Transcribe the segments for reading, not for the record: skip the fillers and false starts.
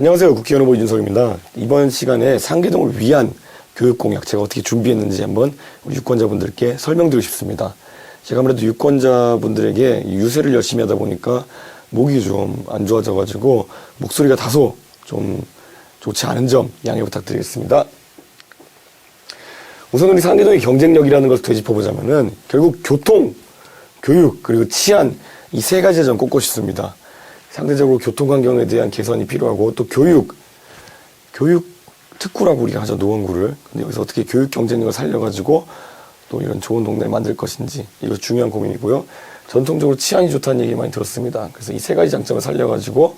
안녕하세요. 국회의원 후보 이준석입니다. 이번 시간에 상계동을 위한 교육공약 제가 어떻게 준비했는지 한번 우리 유권자분들께 설명드리고 싶습니다. 제가 아무래도 유권자분들에게 유세를 열심히 하다 보니까 목이 좀 안 좋아져가지고 목소리가 다소 좀 좋지 않은 점 양해 부탁드리겠습니다. 우선 우리 상계동의 경쟁력이라는 것을 되짚어보자면은 결국 교통, 교육, 그리고 치안 이 세 가지에 좀 꼽고 싶습니다. 상대적으로 교통 환경에 대한 개선이 필요하고 또 교육 특구라고 우리가 하죠, 노원구를. 근데 여기서 어떻게 교육 경쟁력을 살려가지고 또 이런 좋은 동네를 만들 것인지 이거 중요한 고민이고요. 전통적으로 치안이 좋다는 얘기 많이 들었습니다. 그래서 이 세 가지 장점을 살려가지고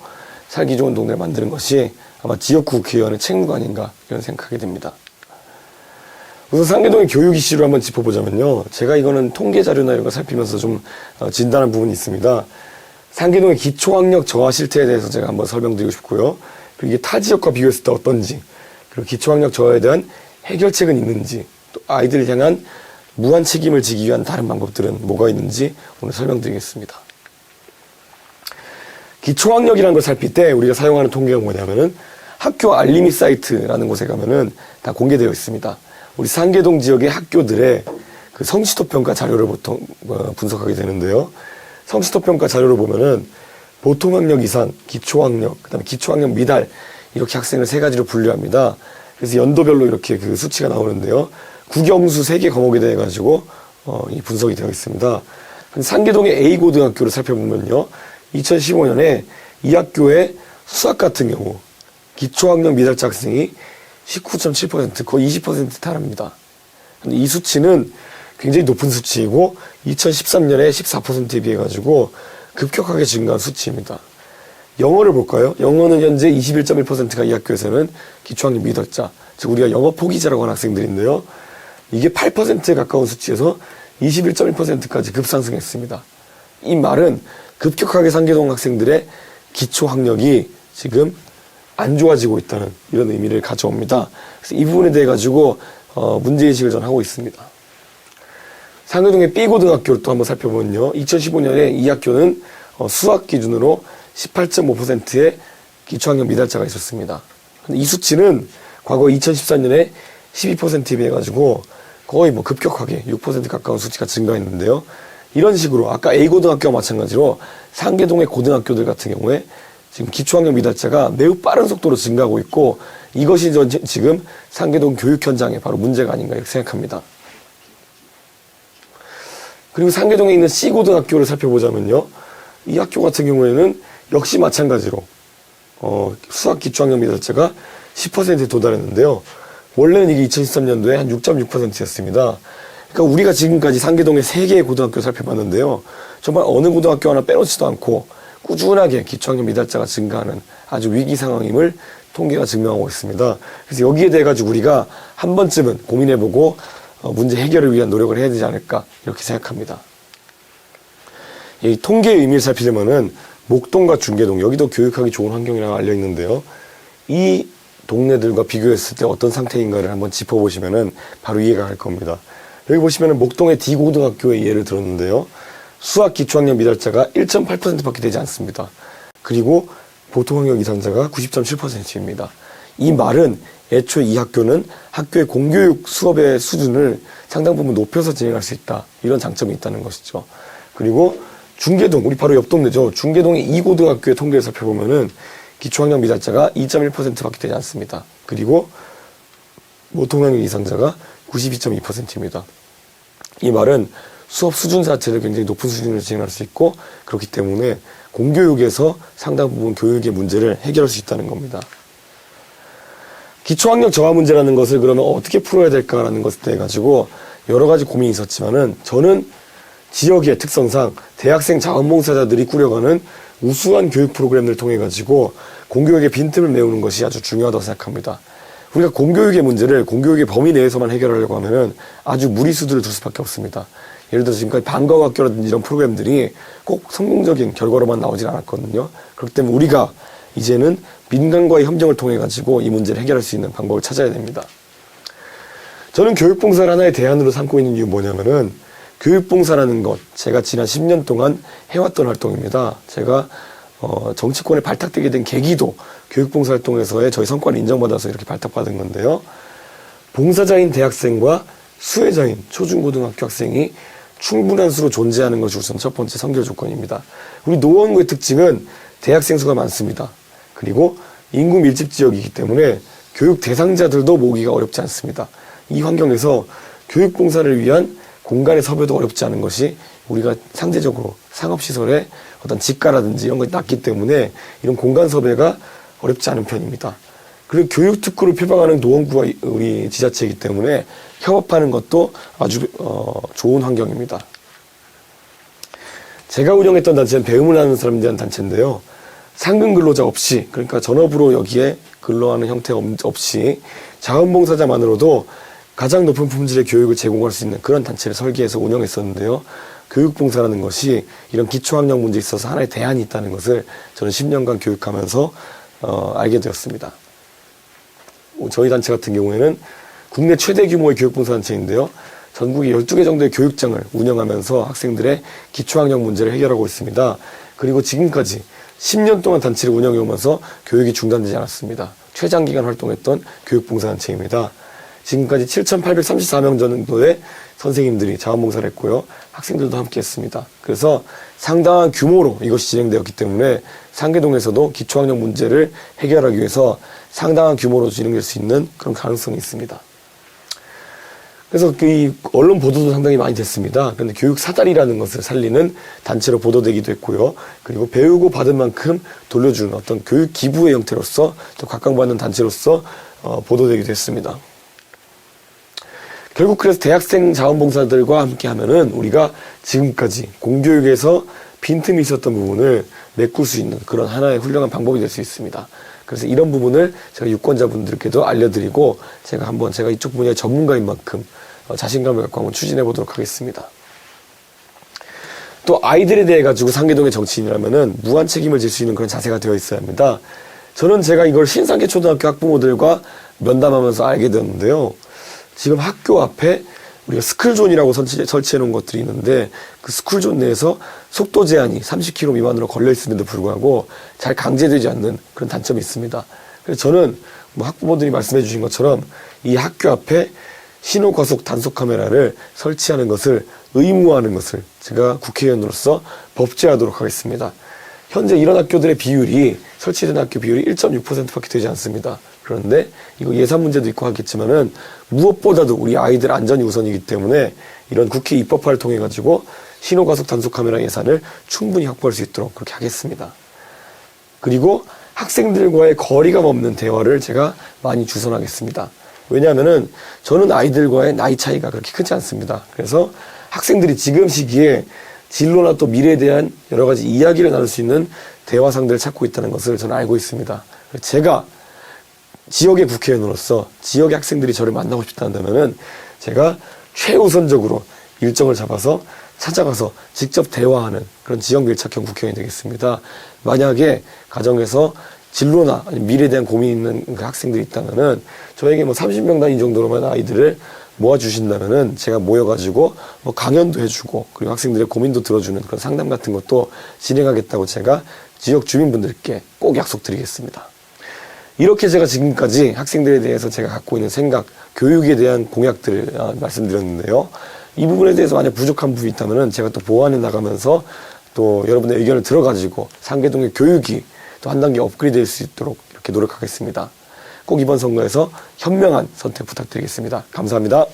살기 좋은 동네를 만드는 것이 아마 지역구 국회의원의 책무가 아닌가 이런 생각하게 됩니다. 우선 상계동의 교육 이슈를 한번 짚어보자면요. 제가 이거는 통계 자료나 이런 거 살피면서 좀 진단한 부분이 있습니다. 상계동의 기초학력 저하 실태에 대해서 제가 한번 설명드리고 싶고요. 그리고 이게 타 지역과 비교했을 때 어떤지, 그리고 기초학력 저하에 대한 해결책은 있는지, 또 아이들을 향한 무한 책임을 지기 위한 다른 방법들은 뭐가 있는지 오늘 설명드리겠습니다. 기초학력이라는 걸 살필 때 우리가 사용하는 통계가 뭐냐면은 학교 알림이 사이트라는 곳에 가면은 다 공개되어 있습니다. 우리 상계동 지역의 학교들의 그 성취도 평가 자료를 보통 분석하게 되는데요. 성취도 평가 자료를 보면은 보통학력 이상, 기초학력, 그다음에 기초학력 미달 이렇게 학생을 세 가지로 분류합니다. 그래서 연도별로 이렇게 그 수치가 나오는데요. 국영수 3개 과목에 대해 가지고 이 분석이 되어 있습니다. 상계동의 A고등학교를 살펴보면요. 2015년에 이 학교의 수학 같은 경우 기초학력 미달자 학생이 19.7% 거의 20%에 달합니다. 근데 이 수치는 굉장히 높은 수치이고 2013년에 14%에 비해 가지고 급격하게 증가한 수치입니다. 영어를 볼까요? 영어는 현재 21.1%가 이 학교에서는 기초학력 미달자, 즉 우리가 영어 포기자라고 하는 학생들인데요. 이게 8%에 가까운 수치에서 21.1%까지 급상승했습니다. 이 말은 급격하게 상계동 학생들의 기초학력이 지금 안 좋아지고 있다는 이런 의미를 가져옵니다. 그래서 이 부분에 대해 가지고 문제의식을 전 하고 있습니다. 상계동의 B고등학교를 또 한번 살펴보면요. 2015년에 이 학교는 수학 기준으로 18.5%의 기초학력 미달자가 있었습니다. 근데 이 수치는 과거 2014년에 12%에 비해 가지고 거의 급격하게 6% 가까운 수치가 증가했는데요. 이런 식으로 아까 A고등학교와 마찬가지로 상계동의 고등학교들 같은 경우에 지금 기초학력 미달자가 매우 빠른 속도로 증가하고 있고 이것이 지금 상계동 교육 현장의 바로 문제가 아닌가 이렇게 생각합니다. 그리고 상계동에 있는 C고등학교를 살펴보자면요. 이 학교 같은 경우에는 역시 마찬가지로 수학 기초학력 미달자가 10%에 도달했는데요. 원래는 이게 2013년도에 한 6.6%였습니다. 그러니까 우리가 지금까지 상계동의 3개의 고등학교를 살펴봤는데요. 정말 어느 고등학교 하나 빼놓지도 않고 꾸준하게 기초학력 미달자가 증가하는 아주 위기 상황임을 통계가 증명하고 있습니다. 그래서 여기에 대해 가지고 우리가 한 번쯤은 고민해보고 문제 해결을 위한 노력을 해야 되지 않을까 이렇게 생각합니다. 이 통계의 의미를 살피려면은 목동과 중계동 여기도 교육하기 좋은 환경이라고 알려 있는데요. 이 동네들과 비교했을 때 어떤 상태인가를 한번 짚어보시면은 바로 이해가 갈 겁니다. 여기 보시면은 목동의 D고등학교의 예를 들었는데요. 수학 기초학력 미달자가 1.8%밖에 되지 않습니다. 그리고 보통학력 이상자가 90.7%입니다. 이 말은 애초에 이 학교는 학교의 공교육 수업의 수준을 상당 부분 높여서 진행할 수 있다. 이런 장점이 있다는 것이죠. 그리고 중계동, 우리 바로 옆 동네죠. 중계동의 E고등학교의 통계를 살펴보면은 기초학력 미달자가 2.1%밖에 되지 않습니다. 그리고 보통학력 이상자가 92.2%입니다. 이 말은 수업 수준 자체를 굉장히 높은 수준으로 진행할 수 있고 그렇기 때문에 공교육에서 상당 부분 교육의 문제를 해결할 수 있다는 겁니다. 기초학력 저하 문제라는 것을 그러면 어떻게 풀어야 될까라는 것에 대해 가지고 여러 가지 고민이 있었지만은 저는 지역의 특성상 대학생 자원봉사자들이 꾸려가는 우수한 교육 프로그램을 통해 가지고 공교육의 빈틈을 메우는 것이 아주 중요하다고 생각합니다. 우리가 공교육의 문제를 공교육의 범위 내에서만 해결하려고 하면은 아주 무리수들을 둘 수밖에 없습니다. 예를 들어서 지금까지 방과후학교라든지 이런 프로그램들이 꼭 성공적인 결과로만 나오진 않았거든요. 그렇기 때문에 우리가 이제는 민간과의 협력을 통해 가지고 이 문제를 해결할 수 있는 방법을 찾아야 됩니다. 저는 교육봉사를 하나의 대안으로 삼고 있는 이유는 뭐냐면은 교육봉사라는 것, 제가 지난 10년 동안 해왔던 활동입니다. 제가 정치권에 발탁되게 된 계기도 교육봉사활동에서의 저희 성과를 인정받아서 이렇게 발탁받은 건데요. 봉사자인 대학생과 수혜자인 초중고등학교 학생이 충분한 수로 존재하는 것이 우선 첫 번째 선결 조건입니다. 우리 노원구의 특징은 대학생 수가 많습니다. 그리고 인구 밀집 지역이기 때문에 교육 대상자들도 모으기가 어렵지 않습니다. 이 환경에서 교육봉사를 위한 공간의 섭외도 어렵지 않은 것이 우리가 상대적으로 상업시설의 어떤 지가라든지 이런 것이 낮기 때문에 이런 공간 섭외가 어렵지 않은 편입니다. 그리고 교육특구를 표방하는 노원구가 우리 지자체이기 때문에 협업하는 것도 아주 좋은 환경입니다. 제가 운영했던 단체는 배움을 하는 사람에 대한 단체인데요. 상근 근로자 없이, 그러니까 전업으로 여기에 근로하는 형태 없이 자원봉사자만으로도 가장 높은 품질의 교육을 제공할 수 있는 그런 단체를 설계해서 운영했었는데요. 교육봉사라는 것이 이런 기초학력 문제에 있어서 하나의 대안이 있다는 것을 저는 10년간 교육하면서 알게 되었습니다. 저희 단체 같은 경우에는 국내 최대 규모의 교육봉사단체인데요. 전국에 12개 정도의 교육장을 운영하면서 학생들의 기초학력 문제를 해결하고 있습니다. 그리고 지금까지 10년 동안 단체를 운영해오면서 교육이 중단되지 않았습니다. 최장기간 활동했던 교육봉사단체입니다. 지금까지 7,834명 정도의 선생님들이 자원봉사를 했고요. 학생들도 함께 했습니다. 그래서 상당한 규모로 이것이 진행되었기 때문에 상계동에서도 기초학력 문제를 해결하기 위해서 상당한 규모로 진행될 수 있는 그런 가능성이 있습니다. 그래서 이 언론 보도도 상당히 많이 됐습니다. 그런데 교육 사다리라는 것을 살리는 단체로 보도되기도 했고요. 그리고 배우고 받은 만큼 돌려주는 어떤 교육 기부의 형태로서 또 각광받는 단체로서 보도되기도 했습니다. 결국 그래서 대학생 자원봉사들과 함께 하면은 우리가 지금까지 공교육에서 빈틈이 있었던 부분을 메꿀 수 있는 그런 하나의 훌륭한 방법이 될 수 있습니다. 그래서 이런 부분을 제가 유권자분들께도 알려드리고 제가 이쪽 분야의 전문가인 만큼 자신감을 갖고 한번 추진해 보도록 하겠습니다. 또 아이들에 대해 가지고 상계동의 정치인이라면은 무한 책임을 질 수 있는 그런 자세가 되어 있어야 합니다. 저는 제가 이걸 신상계 초등학교 학부모들과 면담하면서 알게 되었는데요. 지금 학교 앞에 우리가 스쿨존이라고 설치해 놓은 것들이 있는데 그 스쿨존 내에서 속도 제한이 30km 미만으로 걸려 있음에도 불구하고 잘 강제되지 않는 그런 단점이 있습니다. 그래서 저는 학부모들이 말씀해 주신 것처럼 이 학교 앞에 신호과속 단속 카메라를 설치하는 것을 의무화하는 것을 제가 국회의원으로서 법제하도록 하겠습니다. 현재 이런 학교들의 비율이 설치된 학교 비율이 1.6%밖에 되지 않습니다. 그런데 이거 예산 문제도 있고 하겠지만은 무엇보다도 우리 아이들 안전이 우선이기 때문에 이런 국회 입법화를 통해 가지고 신호과속 단속 카메라 예산을 충분히 확보할 수 있도록 그렇게 하겠습니다. 그리고 학생들과의 거리감 없는 대화를 제가 많이 주선하겠습니다. 왜냐하면은 저는 아이들과의 나이 차이가 그렇게 크지 않습니다. 그래서 학생들이 지금 시기에 진로나 또 미래에 대한 여러 가지 이야기를 나눌 수 있는 대화상들을 찾고 있다는 것을 저는 알고 있습니다. 제가 지역의 국회의원으로서 지역의 학생들이 저를 만나고 싶다면은 제가 최우선적으로 일정을 잡아서 찾아가서 직접 대화하는 그런 지역 밀착형 국회의원이 되겠습니다. 만약에 가정에서 진로나 미래에 대한 고민이 있는 그 학생들이 있다면은 저에게 30명 단위 정도로만 아이들을 모아주신다면은 제가 모여가지고 강연도 해주고 그리고 학생들의 고민도 들어주는 그런 상담 같은 것도 진행하겠다고 제가 지역 주민분들께 꼭 약속드리겠습니다. 이렇게 제가 지금까지 학생들에 대해서 제가 갖고 있는 생각, 교육에 대한 공약들을 말씀드렸는데요. 이 부분에 대해서 만약 부족한 부분이 있다면은 제가 또 보완해 나가면서 또 여러분의 의견을 들어가지고 상계동의 교육이 또 한 단계 업그레이드 될 수 있도록 이렇게 노력하겠습니다. 꼭 이번 선거에서 현명한 선택 부탁드리겠습니다. 감사합니다.